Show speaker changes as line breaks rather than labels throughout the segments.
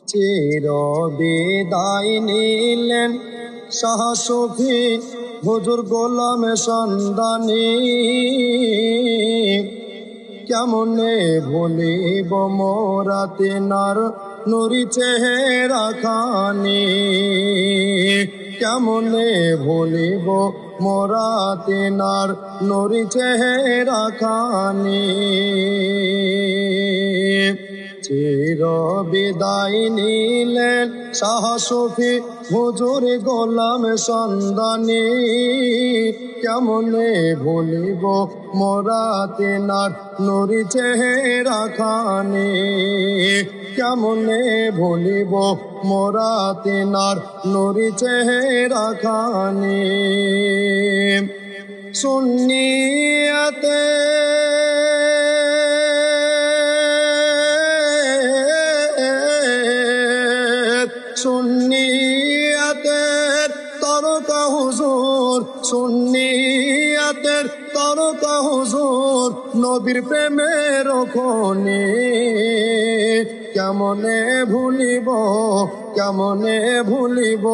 চির বিদায় নিলেন শাহ সুফি হুজুর গোলাম সন্ধানী। কেমনে ভুলিব মোরা তিনার নুরি চেহারা খানি, কেমনে ভুলিব মোরা তিনার নুরি চেহারা খানি। চির বিদায় নিলেন শাহ সুফি হুজুর গোলাম সন্ধানী। কেমনে ভুলিব মোরা তিনার নুরি চেহারা খানি, কেমনে ভুলিব মোরা তিনার নুরি চেহারা খানি। সুন্নিয়াতে সুন্নিয়াতের তরকা হুজুর, সুন্নিয়াতের তরকা হুজুর নবীর প্রেমের খনি। কেমনে ভুলিব, কেমনে ভুলিব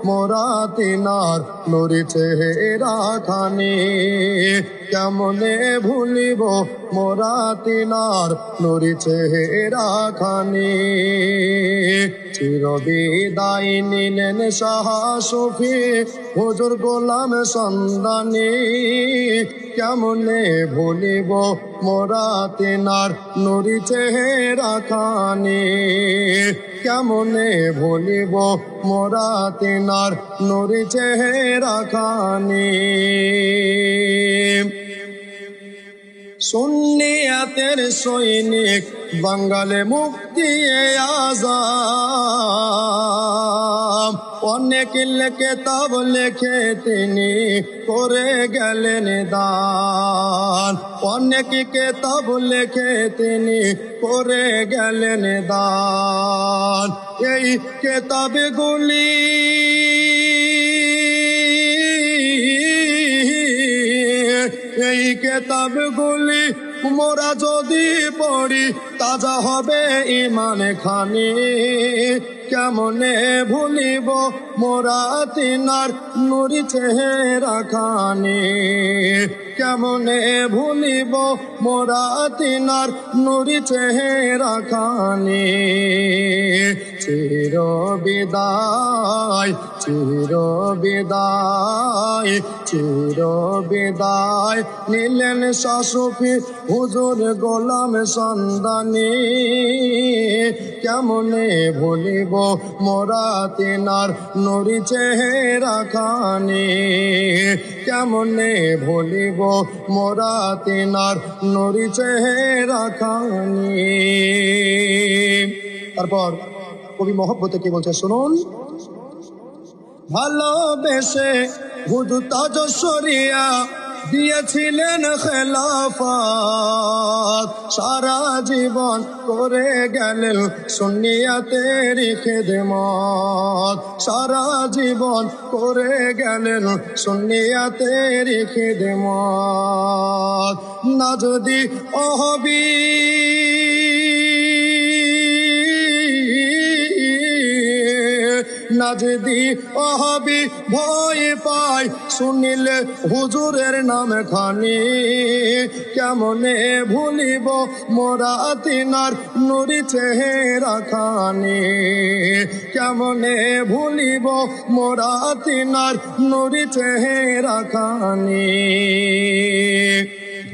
মোরা তিনার নুরি চেহারা খানি, কেমনে ভুলিব মোরা তিনার নুরি চেহারা খানি। চির বিদায় নিলেন শাহ সুফি হুজুর গোলাম সন্ধানী। কেমনে ভুলিব মোরা তিনার নুরি চেহারা খানি, কেমনে ভুলিব মোরা তিনার নুরি চেহারা খানি। সুন্নিয়াতের সৈনিক বাঙালে মুক্তি আযাম, অনেক কেতাব লেখে তিনি করে গেলেন দান, অনেক কেতাব লেখে তিনি করে গেলেন দান। এই কেতাবগুলি এই কেতাবগুলি মোরা যদি পড়ি তাজা হবে ঈমান খানি। কেমনে ভুলিব মোরা তিনার নুরি চেহারা খানি, কেমনে ভুলিব মোরা তিনার নুরি চেহারা খানি। চির বিদায়, চির বিদায়, চির বিদায় নিলেন শাহ সুফি হুজুর গোলাম সন্ধানী। কেমনে ভুলিব মোরা তিনার নুরি চেহারা খানি, কেমনে ভুলিব মোরা তিনার নুরি চেহারা খানি। তারপর কবি মহব্বতে কি বলছে শুনুন। ভালোবেসে হুজুর তাজ শরিয়া দিয়েছিলেন খেলাফত, সারা জীবন করে গেলেন সুন্নিয়াতের খিদমত, সারা জীবন করে গেলেন সুন্নিয়াতের খিদমত। না যদি অহবি না যদি অহবি ভয় পাই শুনিলে হুজুরের নাম খানি। কেমনে ভুলিব মোরা তিনার নুরি চেহারা খানি, কেমনে ভুলিব মোরা তিনার নুরি চেহারা খানি।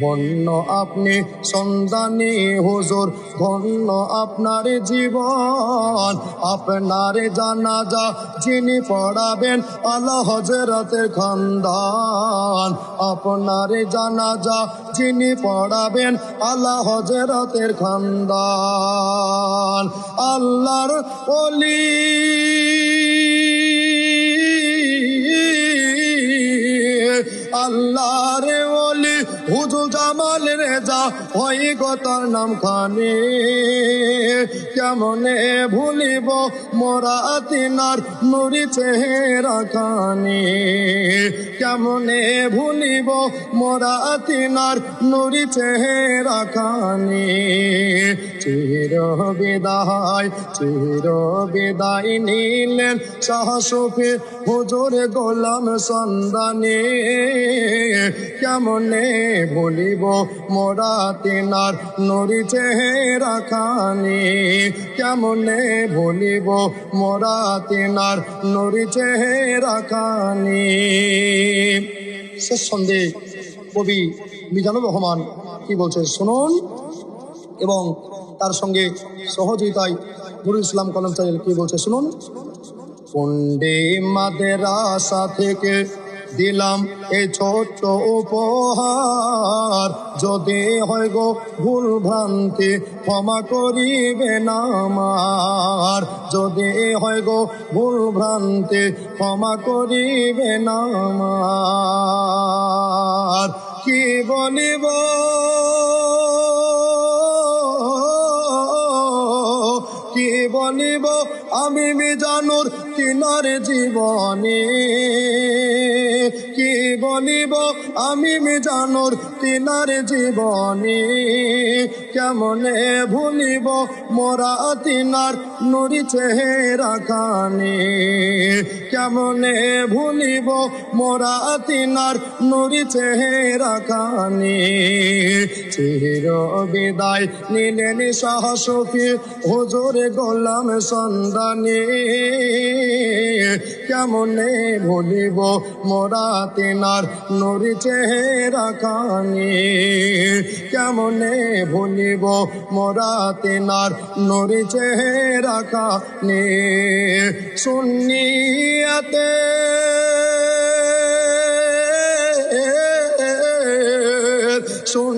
ধন্য আপনি সন্ধানী হুজুর, ধন্য আপনার জীবন, আপনার জানাজা যিনি পড়াবেন আলা হযরতের খানদান, আপনার জানাজা যিনি পড়াবেন আলা হযরতের খানদান। আল্লাহর ওলি আল্লাহর ওলি হুজুর জামাল রেজা হয় গো তার নাম খানি। কেমনে ভুলিব মোরা তিনার নুরি চেহারা খানি। কেমনে ভুলিব মোরা তিনার নুরি চেহারা খানি। চির বিদায় নিলেন শাহ সুফি হুজুর গোলাম সন্দানী। কেমনে ভুলিব মোরা তিনার নুরি চেহারা খানি। কেমনে ভুলিব মোরা তিনার নুরি চেহারা খানি। শেষ সন্ধে কবি মিজানুর রহমান কি বলছে শুনুন, এবং তার সঙ্গে সহযোগিতায় নুরুল ইসলাম কলমচারী কি বলছে শুনুন। কুন্ডে মাদ্রাসা থেকে দিলাম এই ছোট্ট উপহার। যদি হয় গো ভুল ভ্রান্তি ক্ষমা করিবেন আমার। যদি হয় গো ভুল ভ্রান্তি ক্ষমা করিবেন আমার। কি বলিব কি বলিব আমি মিজানুর তিনার জীবনে। কি বলিব আমি মিজানুর তিনার জীবনে। কেমনে ভুলিব মোরা তিনার নুরি চেহারা খানি। কেমনে ভুলিব মোরা তিনার নুরি চেহারা খানি। চির বিদায় নিলেন শাহ সুফি হুজুর গোলাম সন্দানী। কেমনে ভুলিব মোরা তিনার নুরি চেহারা খানি। কেমনে ভুলিব মোরা তিনার নুরি চেহারা খানি। সুন্নিয়াতে সুন